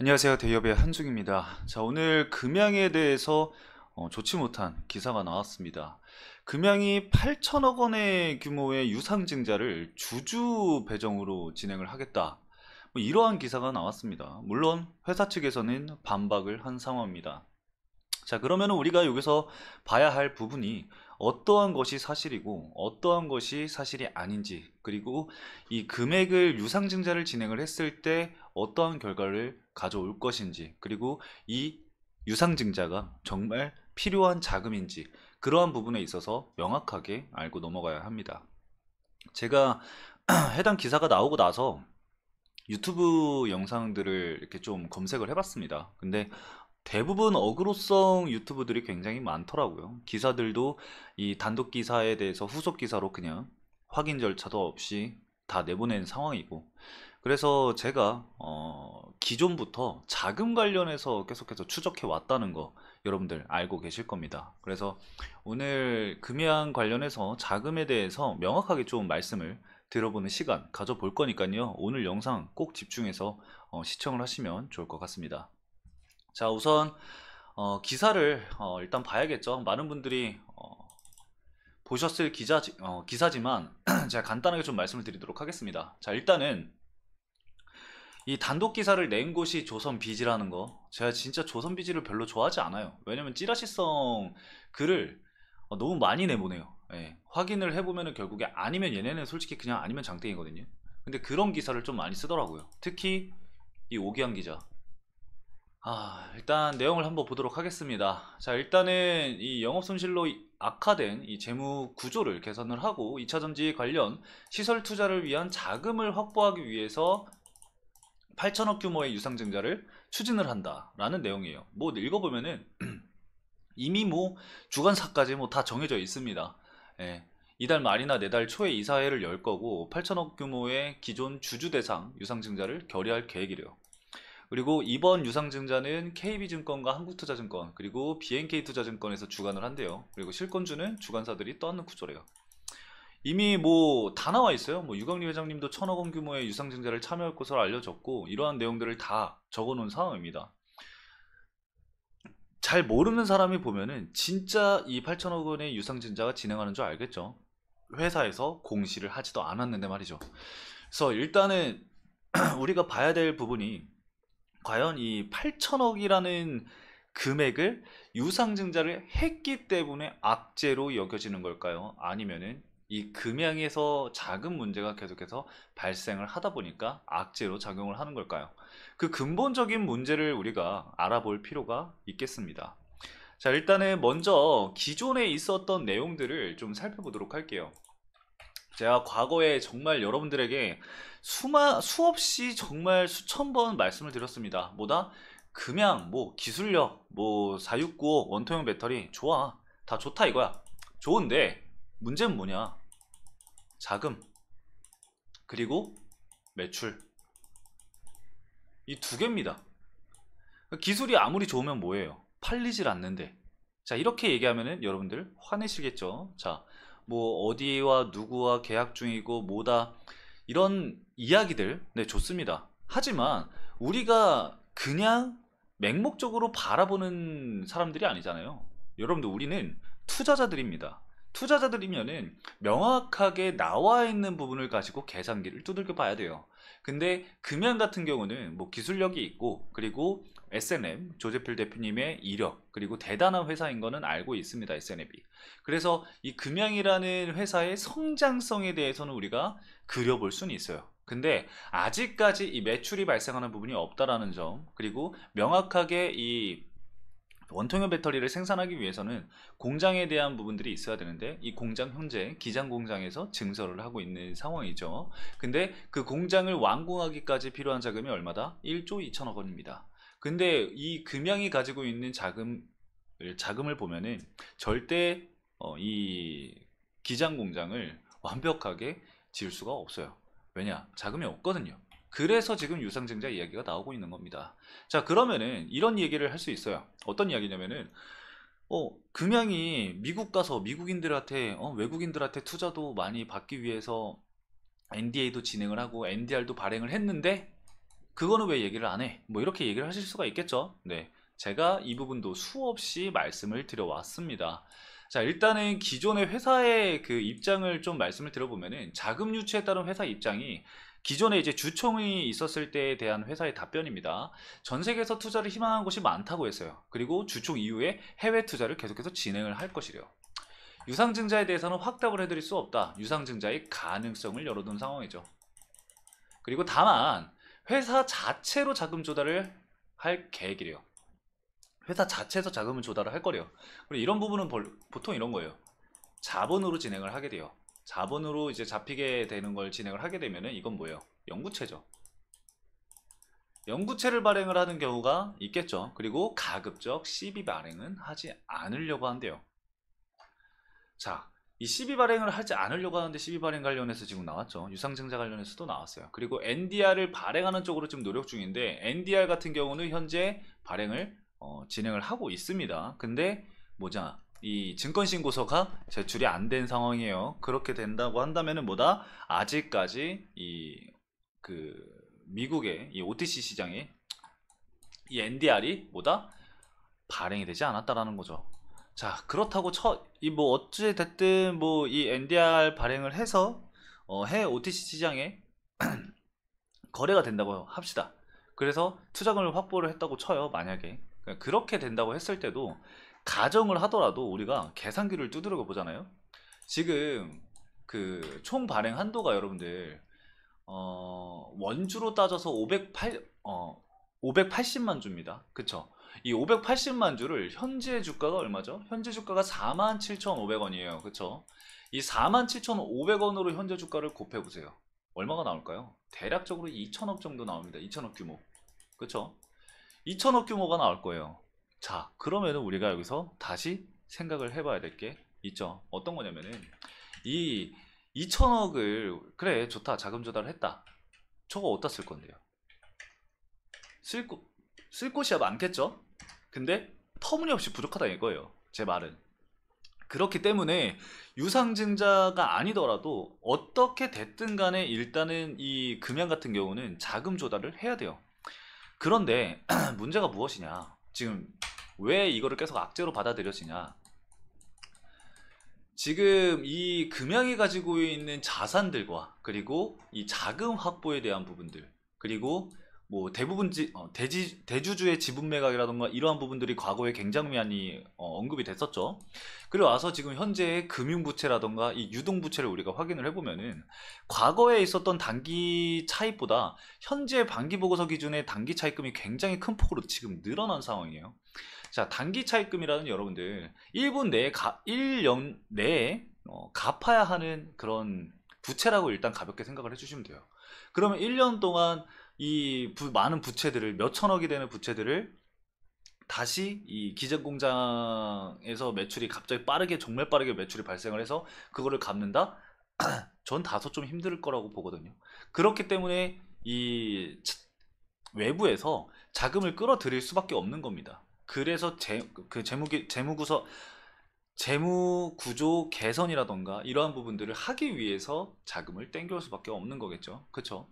안녕하세요. 대기업의 한중입니다. 자, 오늘 금양에 대해서 좋지 못한 기사가 나왔습니다. 금양이 8천억 원의 규모의 유상증자를 주주 배정으로 진행을 하겠다. 뭐 이러한 기사가 나왔습니다. 물론 회사 측에서는 반박을 한 상황입니다. 자, 그러면 우리가 여기서 봐야 할 부분이 어떠한 것이 사실이고 어떠한 것이 사실이 아닌지, 그리고 이 금액을 유상증자를 진행을 했을 때 어떠한 결과를 가져올 것인지, 그리고 이 유상증자가 정말 필요한 자금인지, 그러한 부분에 있어서 명확하게 알고 넘어가야 합니다. 제가 해당 기사가 나오고 나서 유튜브 영상들을 이렇게 좀 검색을 해봤습니다. 근데 대부분 어그로성 유튜브들이 굉장히 많더라고요. 기사들도 이 단독 기사에 대해서 후속 기사로 그냥 확인 절차도 없이 다 내보낸 상황이고, 그래서 제가 기존부터 자금 관련해서 계속해서 추적해 왔다는 거 여러분들 알고 계실 겁니다. 그래서 오늘 금양 관련해서 자금에 대해서 명확하게 좀 말씀을 들어보는 시간 가져볼 거니까요. 오늘 영상 꼭 집중해서 시청을 하시면 좋을 것 같습니다. 자, 우선 기사를 일단 봐야겠죠. 많은 분들이 보셨을 기사지만 제가 간단하게 좀 말씀을 드리도록 하겠습니다. 자, 일단은 이 단독 기사를 낸 곳이 조선비지라는 거, 제가 진짜 조선비지를 별로 좋아하지 않아요. 왜냐면 찌라시성 글을 너무 많이 내보내요. 예, 확인을 해보면은 결국에 아니면 얘네는 솔직히 그냥 아니면 장땡이거든요. 근데 그런 기사를 좀 많이 쓰더라고요. 특히 이 오기환 기자. 일단 내용을 한번 보도록 하겠습니다. 자, 일단은 이 영업손실로 악화된 이 재무 구조를 개선을 하고 2차전지 관련 시설 투자를 위한 자금을 확보하기 위해서 8천억 규모의 유상증자를 추진을 한다라는 내용이에요. 뭐 읽어보면은 이미 뭐 주관사까지 뭐 다 정해져 있습니다. 예. 이달 말이나 내달 초에 이사회를 열 거고 8천억 규모의 기존 주주 대상 유상증자를 결의할 계획이래요. 그리고 이번 유상증자는 KB증권과 한국투자증권, 그리고 BNK투자증권에서 주관을 한대요. 그리고 실권주는 주관사들이 떠안는 구조래요. 이미 뭐 다 나와 있어요. 뭐 유광리 회장님도 1천억 원 규모의 유상증자를 참여할 것으로 알려졌고, 이러한 내용들을 다 적어놓은 상황입니다. 잘 모르는 사람이 보면은 진짜 이 8천억 원의 유상증자가 진행하는 줄 알겠죠. 회사에서 공시를 하지도 않았는데 말이죠. 그래서 일단은 우리가 봐야 될 부분이, 과연 이 8천억이라는 금액을 유상증자를 했기 때문에 악재로 여겨지는 걸까요? 아니면은 이 금양에서 자금 문제가 계속해서 발생을 하다 보니까 악재로 작용을 하는 걸까요? 그 근본적인 문제를 우리가 알아볼 필요가 있겠습니다. 자, 일단은 먼저 기존에 있었던 내용들을 좀 살펴보도록 할게요. 제가 과거에 정말 여러분들에게 수없이 정말 수천 번 말씀을 드렸습니다. 뭐다? 금양, 뭐 기술력, 뭐 4695 원통형 배터리 좋아. 다 좋다 이거야. 좋은데 문제는 뭐냐? 자금, 그리고 매출. 이 두 개입니다. 기술이 아무리 좋으면 뭐예요? 팔리질 않는데. 자, 이렇게 얘기하면은 여러분들 화내시겠죠? 자, 뭐 어디와 누구와 계약 중이고 뭐다, 이런 이야기들, 네, 좋습니다. 하지만 우리가 그냥 맹목적으로 바라보는 사람들이 아니잖아요. 여러분들, 우리는 투자자들입니다. 투자자들이면은 명확하게 나와 있는 부분을 가지고 계산기를 두들겨 봐야 돼요. 근데 금연 같은 경우는 뭐 기술력이 있고, 그리고 S&M 조재필 대표님의 이력, 그리고 대단한 회사인 거는 알고 있습니다. S&M이. 그래서 이 금양이라는 회사의 성장성에 대해서는 우리가 그려볼 수는 있어요. 근데 아직까지 이 매출이 발생하는 부분이 없다라는 점, 그리고 명확하게 이 원통형 배터리를 생산하기 위해서는 공장에 대한 부분들이 있어야 되는데, 이 공장 현재 기장 공장에서 증설을 하고 있는 상황이죠. 근데 그 공장을 완공하기까지 필요한 자금이 얼마다? 1조 2천억 원입니다. 근데 이 금양이 가지고 있는 자금을 보면은 절대 이 기장 공장을 완벽하게 지을 수가 없어요. 왜냐? 자금이 없거든요. 그래서 지금 유상증자 이야기가 나오고 있는 겁니다. 자, 그러면은 이런 얘기를 할 수 있어요. 어떤 이야기냐면은 금양이 미국 가서 미국인들한테 외국인들한테 투자도 많이 받기 위해서 NDA도 진행을 하고 NDR도 발행을 했는데 그거는 왜 얘기를 안 해? 뭐 이렇게 얘기를 하실 수가 있겠죠. 네, 제가 이 부분도 수없이 말씀을 드려왔습니다. 자, 일단은 기존의 회사의 그 입장을 좀 말씀을 드려보면은, 자금 유치에 따른 회사 입장이 기존에 이제 주총이 있었을 때에 대한 회사의 답변입니다. 전 세계에서 투자를 희망하는 곳이 많다고 했어요. 그리고 주총 이후에 해외 투자를 계속해서 진행을 할 것이래요. 유상증자에 대해서는 확답을 해드릴 수 없다. 유상증자의 가능성을 열어둔 상황이죠. 그리고 다만 회사 자체로 자금 조달을 할 계획이래요. 회사 자체에서 자금을 조달을 할 거래요. 그리고 이런 부분은 보통 이런 거예요. 자본으로 진행을 하게 돼요. 자본으로 이제 잡히게 되는 걸 진행을 하게 되면은 이건 뭐예요? 연구체죠. 연구체를 발행을 하는 경우가 있겠죠. 그리고 가급적 CB 발행은 하지 않으려고 한대요. 자, 이 CB 발행을 하지 않으려고 하는데, CB 발행 관련해서 지금 나왔죠. 유상증자 관련해서도 나왔어요. 그리고 NDR을 발행하는 쪽으로 좀 노력 중인데, NDR 같은 경우는 현재 발행을 진행을 하고 있습니다. 근데 뭐냐, 이 증권신고서가 제출이 안 된 상황이에요. 그렇게 된다고 한다면은 뭐다? 아직까지 미국의 이 OTC 시장에 이 NDR이 뭐다? 발행이 되지 않았다라는 거죠. 자, 그렇다고 뭐 어찌 됐든 뭐 이 NDR 발행을 해서 해외 OTC 시장에 거래가 된다고 합시다. 그래서 투자금을 확보를 했다고 쳐요. 만약에 그렇게 된다고 했을 때도, 가정을 하더라도 우리가 계산기를 두드려 보잖아요. 지금 그 총 발행 한도가 여러분들 원주로 따져서 580만 주입니다. 그쵸? 이 580만 주를 현재 주가가 얼마죠? 현재 주가가 47,500원이에요. 그쵸? 이 47,500원으로 현재 주가를 곱해보세요. 얼마가 나올까요? 대략적으로 2천억 정도 나옵니다. 2천억 규모. 그쵸? 2천억 규모가 나올 거예요. 자, 그러면은 우리가 여기서 다시 생각을 해봐야 될 게 있죠. 어떤 거냐면은, 이 2천억을, 그래 좋다, 자금 조달을 했다, 저거 어디다 쓸 건데요? 쓸 곳이야 많겠죠? 근데 터무니없이 부족하다 이거예요, 제 말은. 그렇기 때문에 유상증자가 아니더라도 어떻게 됐든 간에 일단은 이 금양 같은 경우는 자금 조달을 해야 돼요. 그런데 문제가 무엇이냐, 지금 왜 이거를 계속 악재로 받아들여지냐, 지금 이 금양이 가지고 있는 자산들과, 그리고 이 자금 확보에 대한 부분들, 그리고 뭐 대부분 대주주의 지분 매각이라던가 이러한 부분들이 과거에 굉장히 많이 언급이 됐었죠. 그리고 와서 지금 현재의 금융부채라던가 이 유동부채를 우리가 확인을 해보면은, 과거에 있었던 단기 차입보다 현재 반기보고서 기준의 단기 차입금이 굉장히 큰 폭으로 지금 늘어난 상황이에요. 자, 단기 차입금이라는, 여러분들 1년 내에 갚아야 하는 그런 부채라고 일단 가볍게 생각을 해주시면 돼요. 그러면 1년 동안 이 많은 부채들을, 몇 천억이 되는 부채들을 다시 이 기재공장에서 매출이 갑자기 정말 빠르게 매출이 발생을 해서 그거를 갚는다? 전 다소 좀 힘들 거라고 보거든요. 그렇기 때문에 이 외부에서 자금을 끌어들일 수밖에 없는 겁니다. 그래서 재무 구조 개선이라던가 이러한 부분들을 하기 위해서 자금을 땡겨올 수밖에 없는 거겠죠. 그쵸?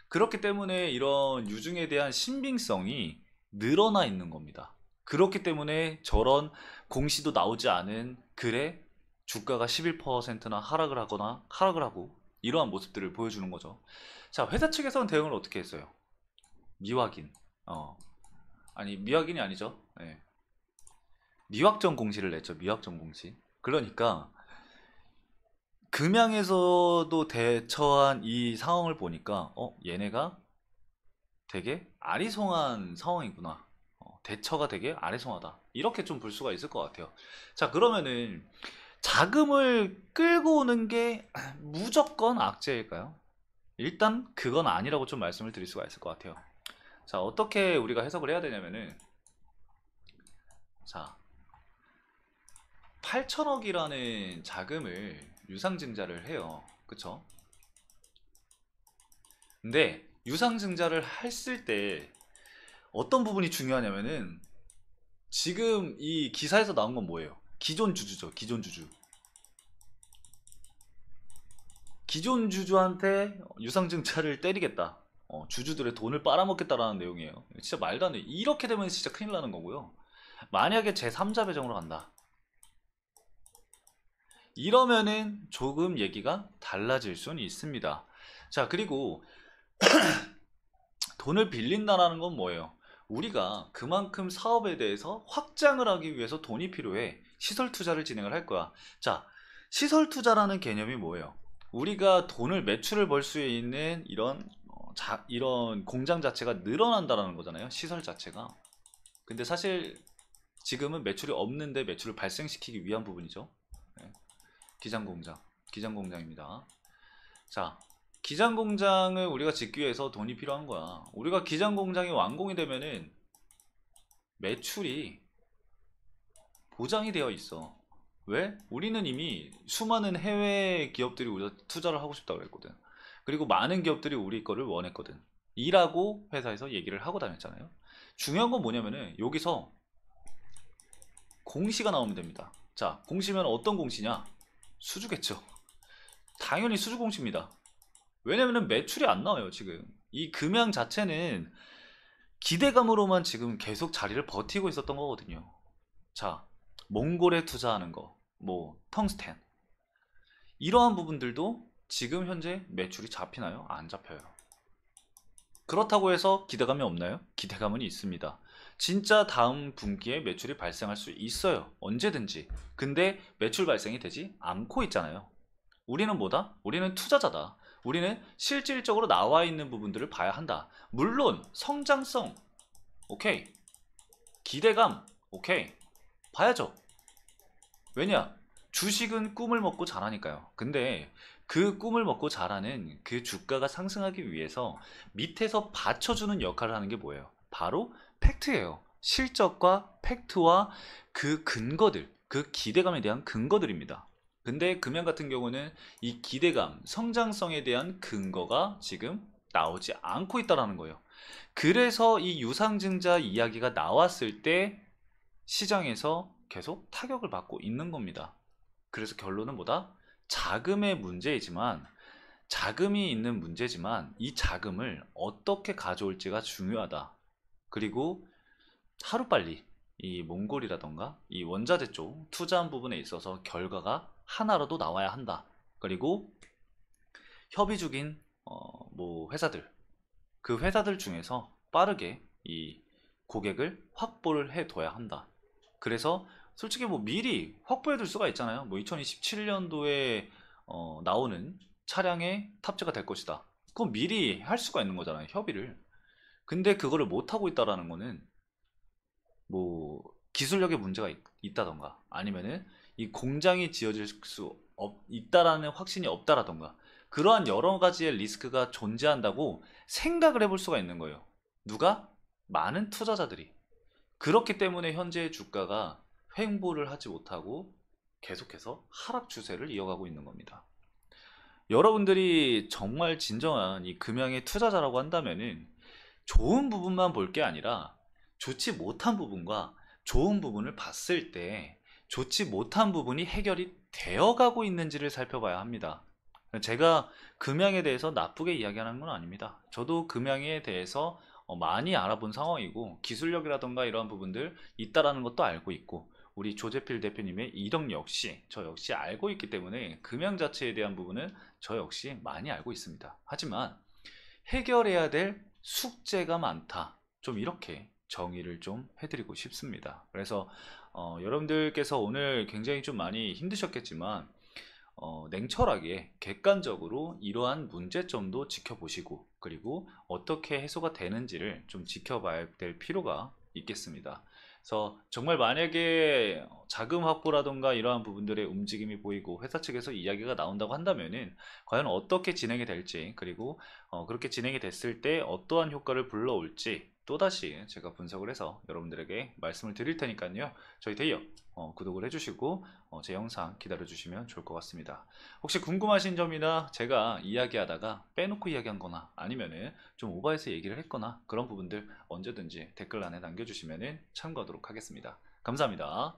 그렇기 때문에 이런 유증에 대한 신빙성이 늘어나 있는 겁니다. 그렇기 때문에 저런 공시도 나오지 않은 글에 주가가 11%나 하락을 하고 이러한 모습들을 보여주는 거죠. 자, 회사 측에서는 대응을 어떻게 했어요? 미확인. 아니, 미확인이 아니죠. 네. 미확정 공시를 냈죠. 미확정 공시. 그러니까 금양에서도 대처한 이 상황을 보니까 얘네가 되게 아리송한 상황이구나. 대처가 되게 아리송하다. 이렇게 좀 볼 수가 있을 것 같아요. 자, 그러면은 자금을 끌고 오는 게 무조건 악재일까요? 일단 그건 아니라고 좀 말씀을 드릴 수가 있을 것 같아요. 자, 어떻게 우리가 해석을 해야 되냐면은, 자, 8천억이라는 자금을 유상증자를 해요. 그쵸? 근데 유상증자를 했을 때 어떤 부분이 중요하냐면은, 지금 이 기사에서 나온 건 뭐예요? 기존 주주죠. 기존 주주. 기존 주주한테 유상증자를 때리겠다. 주주들의 돈을 빨아먹겠다라는 내용이에요. 진짜 말도 안 돼. 이렇게 되면 진짜 큰일 나는 거고요. 만약에 제3자 배정으로 간다. 이러면은 조금 얘기가 달라질 수는 있습니다. 자, 그리고 돈을 빌린다라는 건 뭐예요? 우리가 그만큼 사업에 대해서 확장을 하기 위해서 돈이 필요해. 시설 투자를 진행을 할 거야. 자, 시설 투자라는 개념이 뭐예요? 우리가 돈을 매출을 벌 수 있는 이런 공장 자체가 늘어난다라는 거잖아요. 시설 자체가. 근데 사실 지금은 매출이 없는데 매출을 발생시키기 위한 부분이죠. 네. 기장공장입니다. 자, 기장공장을 우리가 짓기 위해서 돈이 필요한 거야. 우리가 기장공장이 완공이 되면은 매출이 보장이 되어 있어. 왜? 우리는 이미 수많은 해외 기업들이 우리가 투자를 하고 싶다고 그랬거든. 그리고 많은 기업들이 우리 거를 원했거든. 이라고 회사에서 얘기를 하고 다녔잖아요. 중요한 건 뭐냐면은 여기서 공시가 나오면 됩니다. 자, 공시면 어떤 공시냐? 수주겠죠. 당연히 수주 공시입니다. 왜냐면은 매출이 안 나와요. 지금 이 금양 자체는 기대감으로만 지금 계속 자리를 버티고 있었던 거거든요. 자, 몽골에 투자하는 거, 뭐 텅스텐, 이러한 부분들도 지금 현재 매출이 잡히나요? 안 잡혀요. 그렇다고 해서 기대감이 없나요? 기대감은 있습니다. 진짜 다음 분기에 매출이 발생할 수 있어요. 언제든지. 근데 매출 발생이 되지 않고 있잖아요. 우리는 뭐다? 우리는 투자자다. 우리는 실질적으로 나와 있는 부분들을 봐야 한다. 물론 성장성, 오케이. 기대감, 오케이. 봐야죠. 왜냐? 주식은 꿈을 먹고 자라니까요. 근데 그 꿈을 먹고 자라는 그 주가가 상승하기 위해서 밑에서 받쳐주는 역할을 하는 게 뭐예요? 바로 팩트예요. 실적과 팩트와 그 근거들, 그 기대감에 대한 근거들입니다. 근데 금연 같은 경우는 이 기대감, 성장성에 대한 근거가 지금 나오지 않고 있다는 거예요. 그래서 이 유상증자 이야기가 나왔을 때 시장에서 계속 타격을 받고 있는 겁니다. 그래서 결론은 뭐다? 자금의 문제이지만, 자금이 있는 문제지만 이 자금을 어떻게 가져올지가 중요하다. 그리고 하루빨리 이 몽골이라던가 이 원자재 쪽 투자한 부분에 있어서 결과가 하나라도 나와야 한다. 그리고 협의 중인 뭐 회사들, 그 회사들 중에서 빠르게 이 고객을 확보를 해둬야 한다. 그래서 솔직히 뭐 미리 확보해 둘 수가 있잖아요. 뭐 2027년도에 나오는 차량에 탑재가 될 것이다. 그건 미리 할 수가 있는 거잖아요. 협의를. 근데 그거를 못 하고 있다라는 거는 뭐 기술력에 문제가 있다던가 아니면은 이 공장이 지어질 수 있다라는 확신이 없다라던가 그러한 여러 가지의 리스크가 존재한다고 생각을 해볼 수가 있는 거예요. 누가? 많은 투자자들이. 그렇기 때문에 현재의 주가가 횡보를 하지 못하고 계속해서 하락 추세를 이어가고 있는 겁니다. 여러분들이 정말 진정한 이 금양의 투자자라고 한다면은 좋은 부분만 볼 게 아니라 좋지 못한 부분과 좋은 부분을 봤을 때 좋지 못한 부분이 해결이 되어가고 있는지를 살펴봐야 합니다. 제가 금양에 대해서 나쁘게 이야기하는 건 아닙니다. 저도 금양에 대해서 많이 알아본 상황이고 기술력이라던가 이러한 부분들 있다라는 것도 알고 있고 우리 조재필 대표님의 이력 역시 저 역시 알고 있기 때문에 금양 자체에 대한 부분은 저 역시 많이 알고 있습니다. 하지만 해결해야 될 숙제가 많다. 좀 이렇게 정의를 좀 해드리고 싶습니다. 그래서 여러분들께서 오늘 굉장히 좀 많이 힘드셨겠지만 냉철하게 객관적으로 이러한 문제점도 지켜보시고 그리고 어떻게 해소가 되는지를 좀 지켜봐야 될 필요가 있겠습니다. 그래서 정말 만약에 자금 확보라던가 이러한 부분들의 움직임이 보이고 회사 측에서 이야기가 나온다고 한다면은 과연 어떻게 진행이 될지 그리고 그렇게 진행이 됐을 때 어떠한 효과를 불러올지 또다시 제가 분석을 해서 여러분들에게 말씀을 드릴 테니까요. 저희 대이어 구독을 해주시고 제 영상 기다려주시면 좋을 것 같습니다. 혹시 궁금하신 점이나 제가 이야기하다가 빼놓고 이야기한 거나 아니면은 좀 오버해서 얘기를 했거나 그런 부분들 언제든지 댓글란에 남겨주시면 참고하도록 하겠습니다. 감사합니다.